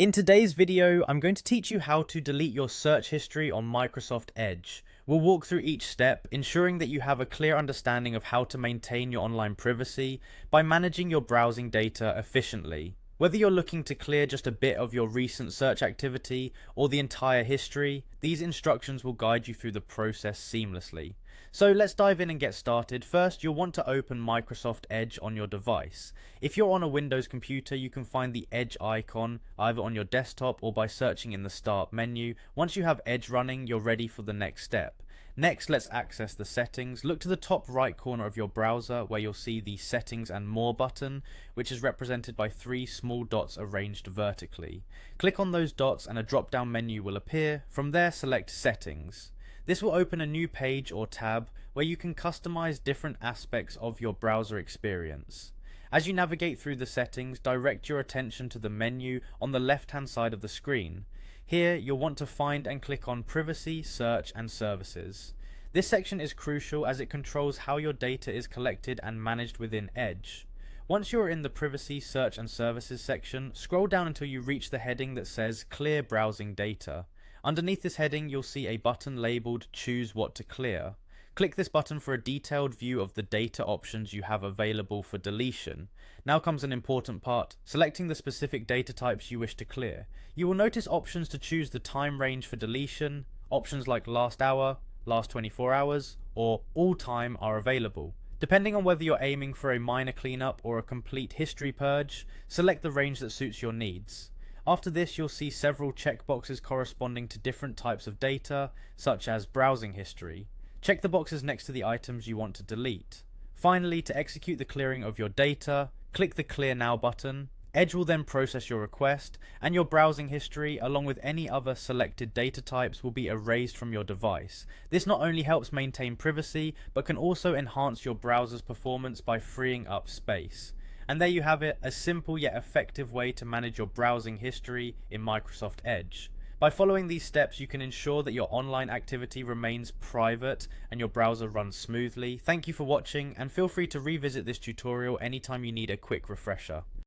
In today's video, I'm going to teach you how to delete your search history on Microsoft Edge. We'll walk through each step, ensuring that you have a clear understanding of how to maintain your online privacy by managing your browsing data efficiently. Whether you're looking to clear just a bit of your recent search activity or the entire history, these instructions will guide you through the process seamlessly. So let's dive in and get started. First, you'll want to open Microsoft Edge on your device. If you're on a Windows computer, you can find the Edge icon either on your desktop or by searching in the Start menu. Once you have Edge running, you're ready for the next step. Next, let's access the settings. Look to the top right corner of your browser where you'll see the Settings and More button, which is represented by three small dots arranged vertically. Click on those dots and a drop-down menu will appear. From there, select Settings. This will open a new page or tab where you can customize different aspects of your browser experience. As you navigate through the settings, direct your attention to the menu on the left-hand side of the screen. Here, you'll want to find and click on Privacy, Search and Services. This section is crucial as it controls how your data is collected and managed within Edge. Once you're in the Privacy, Search and Services section, scroll down until you reach the heading that says Clear Browsing Data. Underneath this heading, you'll see a button labeled Choose What to Clear. Click this button for a detailed view of the data options you have available for deletion. Now comes an important part, selecting the specific data types you wish to clear. You will notice options to choose the time range for deletion. Options like last hour, last 24 hours, or all time are available. Depending on whether you're aiming for a minor cleanup or a complete history purge, select the range that suits your needs. After this, you'll see several checkboxes corresponding to different types of data, such as browsing history. Check the boxes next to the items you want to delete. Finally, to execute the clearing of your data, click the Clear Now button. Edge will then process your request, and your browsing history, along with any other selected data types, will be erased from your device. This not only helps maintain privacy, but can also enhance your browser's performance by freeing up space. And there you have it, a simple yet effective way to manage your browsing history in Microsoft Edge. By following these steps, you can ensure that your online activity remains private and your browser runs smoothly. Thank you for watching, and feel free to revisit this tutorial anytime you need a quick refresher.